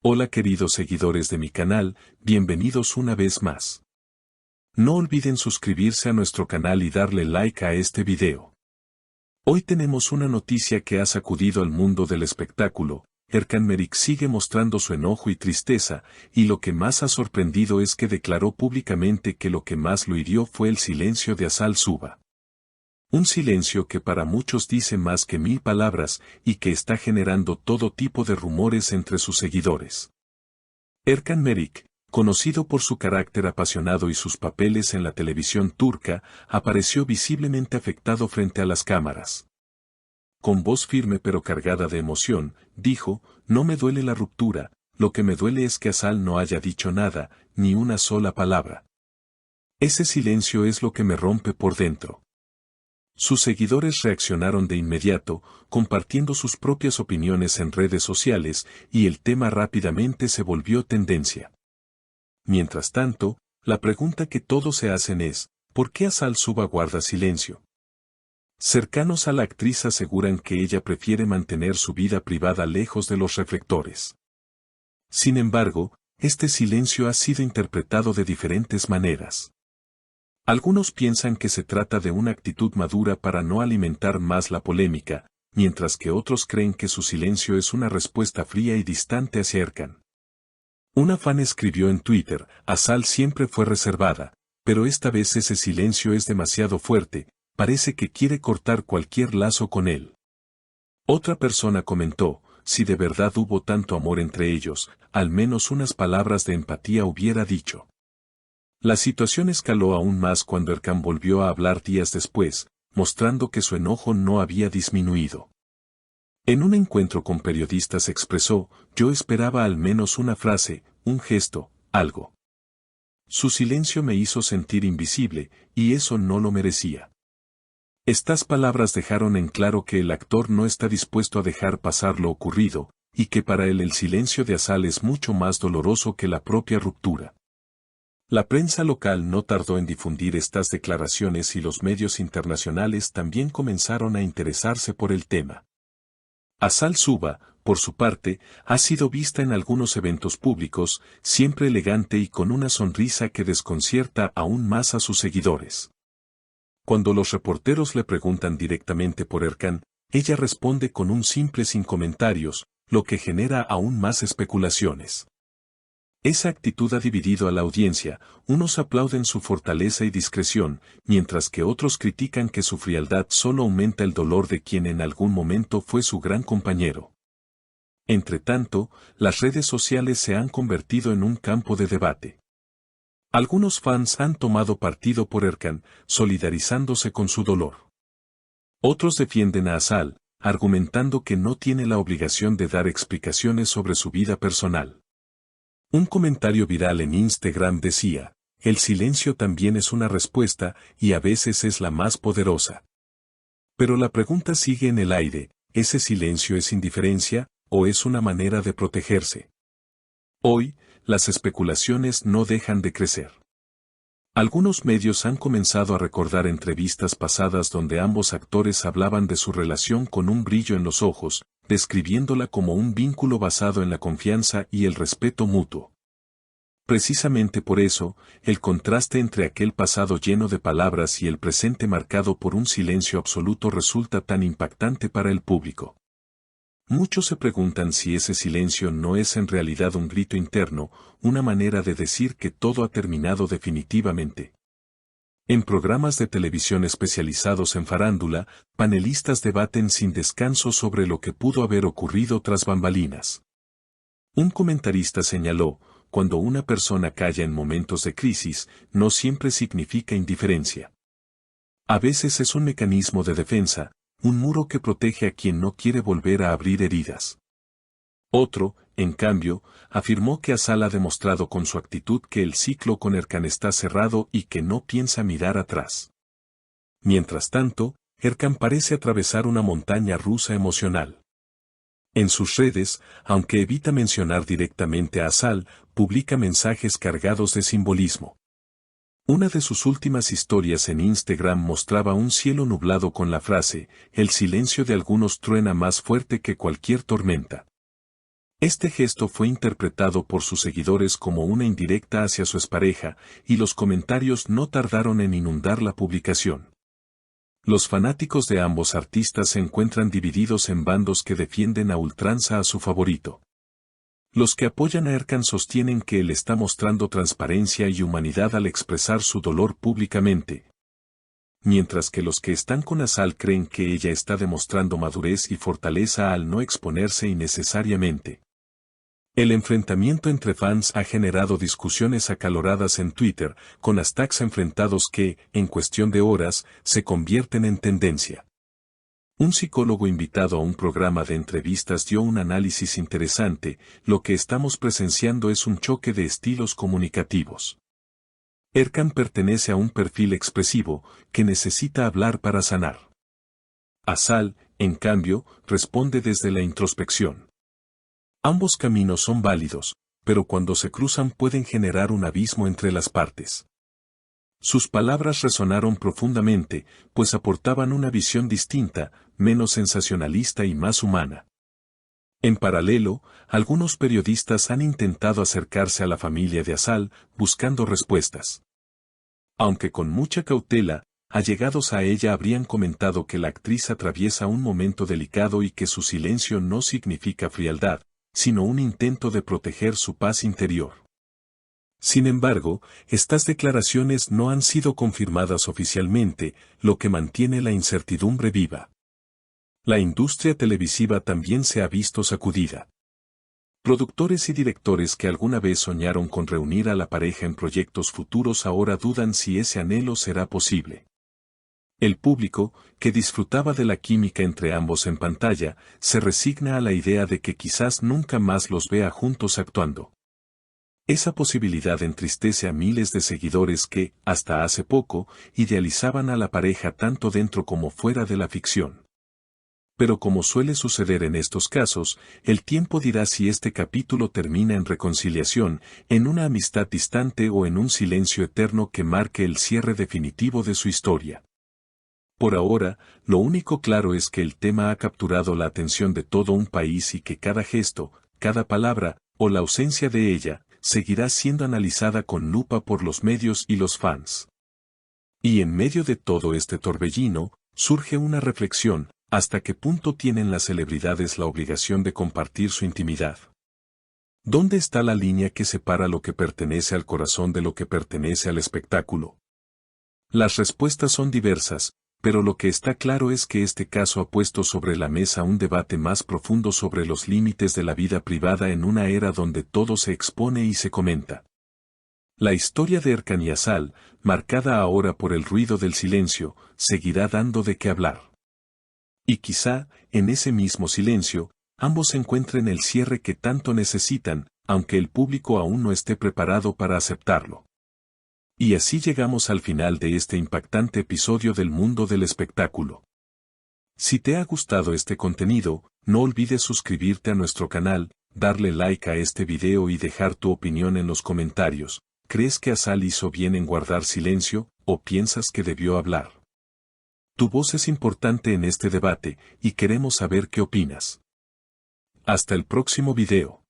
Hola queridos seguidores de mi canal, bienvenidos una vez más. No olviden suscribirse a nuestro canal y darle like a este video. Hoy tenemos una noticia que ha sacudido al mundo del espectáculo. Erkan Meriç sigue mostrando su enojo y tristeza, y lo que más ha sorprendido es que declaró públicamente que lo que más lo hirió fue el silencio de Asal Suba. Un silencio que para muchos dice más que 1000 palabras y que está generando todo tipo de rumores entre sus seguidores. Erkan Meriç, conocido por su carácter apasionado y sus papeles en la televisión turca, apareció visiblemente afectado frente a las cámaras. Con voz firme pero cargada de emoción, dijo: "No me duele la ruptura, lo que me duele es que Asal no haya dicho nada, ni una sola palabra. Ese silencio es lo que me rompe por dentro". Sus seguidores reaccionaron de inmediato, compartiendo sus propias opiniones en redes sociales, y el tema rápidamente se volvió tendencia. Mientras tanto, la pregunta que todos se hacen es: ¿por qué Asal Suba guarda silencio? Cercanos a la actriz aseguran que ella prefiere mantener su vida privada lejos de los reflectores. Sin embargo, este silencio ha sido interpretado de diferentes maneras. Algunos piensan que se trata de una actitud madura para no alimentar más la polémica, mientras que otros creen que su silencio es una respuesta fría y distante hacia Erkan. Una fan escribió en Twitter: "Asal siempre fue reservada, pero esta vez ese silencio es demasiado fuerte, parece que quiere cortar cualquier lazo con él". Otra persona comentó: "Si de verdad hubo tanto amor entre ellos, al menos unas palabras de empatía hubiera dicho". La situación escaló aún más cuando Erkan volvió a hablar días después, mostrando que su enojo no había disminuido. En un encuentro con periodistas expresó: "Yo esperaba al menos una frase, un gesto, algo. Su silencio me hizo sentir invisible, y eso no lo merecía". Estas palabras dejaron en claro que el actor no está dispuesto a dejar pasar lo ocurrido, y que para él el silencio de Asal es mucho más doloroso que la propia ruptura. La prensa local no tardó en difundir estas declaraciones y los medios internacionales también comenzaron a interesarse por el tema. Asal Suba, por su parte, ha sido vista en algunos eventos públicos, siempre elegante y con una sonrisa que desconcierta aún más a sus seguidores. Cuando los reporteros le preguntan directamente por Erkan, ella responde con un simple sin comentarios, lo que genera aún más especulaciones. Esa actitud ha dividido a la audiencia, unos aplauden su fortaleza y discreción, mientras que otros critican que su frialdad solo aumenta el dolor de quien en algún momento fue su gran compañero. Entretanto, las redes sociales se han convertido en un campo de debate. Algunos fans han tomado partido por Erkan, solidarizándose con su dolor. Otros defienden a Asal, argumentando que no tiene la obligación de dar explicaciones sobre su vida personal. Un comentario viral en Instagram decía: "El silencio también es una respuesta, y a veces es la más poderosa". Pero la pregunta sigue en el aire: ¿ese silencio es indiferencia, o es una manera de protegerse? Hoy, las especulaciones no dejan de crecer. Algunos medios han comenzado a recordar entrevistas pasadas donde ambos actores hablaban de su relación con un brillo en los ojos, describiéndola como un vínculo basado en la confianza y el respeto mutuo. Precisamente por eso, el contraste entre aquel pasado lleno de palabras y el presente marcado por un silencio absoluto resulta tan impactante para el público. Muchos se preguntan si ese silencio no es en realidad un grito interno, una manera de decir que todo ha terminado definitivamente. En programas de televisión especializados en farándula, panelistas debaten sin descanso sobre lo que pudo haber ocurrido tras bambalinas. Un comentarista señaló: "Cuando una persona calla en momentos de crisis, no siempre significa indiferencia. A veces es un mecanismo de defensa, un muro que protege a quien no quiere volver a abrir heridas". Otro, en cambio, afirmó que Asal ha demostrado con su actitud que el ciclo con Erkan está cerrado y que no piensa mirar atrás. Mientras tanto, Erkan parece atravesar una montaña rusa emocional. En sus redes, aunque evita mencionar directamente a Asal, publica mensajes cargados de simbolismo. Una de sus últimas historias en Instagram mostraba un cielo nublado con la frase: "El silencio de algunos truena más fuerte que cualquier tormenta". Este gesto fue interpretado por sus seguidores como una indirecta hacia su expareja, y los comentarios no tardaron en inundar la publicación. Los fanáticos de ambos artistas se encuentran divididos en bandos que defienden a ultranza a su favorito. Los que apoyan a Erkan sostienen que él está mostrando transparencia y humanidad al expresar su dolor públicamente, mientras que los que están con Azal creen que ella está demostrando madurez y fortaleza al no exponerse innecesariamente. El enfrentamiento entre fans ha generado discusiones acaloradas en Twitter, con hashtags enfrentados que, en cuestión de horas, se convierten en tendencia. Un psicólogo invitado a un programa de entrevistas dio un análisis interesante: lo que estamos presenciando es un choque de estilos comunicativos. Erkan pertenece a un perfil expresivo, que necesita hablar para sanar. Azal, en cambio, responde desde la introspección. Ambos caminos son válidos, pero cuando se cruzan pueden generar un abismo entre las partes. Sus palabras resonaron profundamente, pues aportaban una visión distinta, menos sensacionalista y más humana. En paralelo, algunos periodistas han intentado acercarse a la familia de Azal, buscando respuestas. Aunque con mucha cautela, allegados a ella habrían comentado que la actriz atraviesa un momento delicado y que su silencio no significa frialdad, sino un intento de proteger su paz interior. Sin embargo, estas declaraciones no han sido confirmadas oficialmente, lo que mantiene la incertidumbre viva. La industria televisiva también se ha visto sacudida. Productores y directores que alguna vez soñaron con reunir a la pareja en proyectos futuros ahora dudan si ese anhelo será posible. El público, que disfrutaba de la química entre ambos en pantalla, se resigna a la idea de que quizás nunca más los vea juntos actuando. Esa posibilidad entristece a miles de seguidores que, hasta hace poco, idealizaban a la pareja tanto dentro como fuera de la ficción. Pero como suele suceder en estos casos, el tiempo dirá si este capítulo termina en reconciliación, en una amistad distante o en un silencio eterno que marque el cierre definitivo de su historia. Por ahora, lo único claro es que el tema ha capturado la atención de todo un país y que cada gesto, cada palabra, o la ausencia de ella, seguirá siendo analizada con lupa por los medios y los fans. Y en medio de todo este torbellino, surge una reflexión: ¿hasta qué punto tienen las celebridades la obligación de compartir su intimidad? ¿Dónde está la línea que separa lo que pertenece al corazón de lo que pertenece al espectáculo? Las respuestas son diversas, pero lo que está claro es que este caso ha puesto sobre la mesa un debate más profundo sobre los límites de la vida privada en una era donde todo se expone y se comenta. La historia de Erkan y Azal, marcada ahora por el ruido del silencio, seguirá dando de qué hablar. Y quizá, en ese mismo silencio, ambos encuentren el cierre que tanto necesitan, aunque el público aún no esté preparado para aceptarlo. Y así llegamos al final de este impactante episodio del mundo del espectáculo. Si te ha gustado este contenido, no olvides suscribirte a nuestro canal, darle like a este video y dejar tu opinión en los comentarios. ¿Crees que Azal hizo bien en guardar silencio, o piensas que debió hablar? Tu voz es importante en este debate, y queremos saber qué opinas. Hasta el próximo video.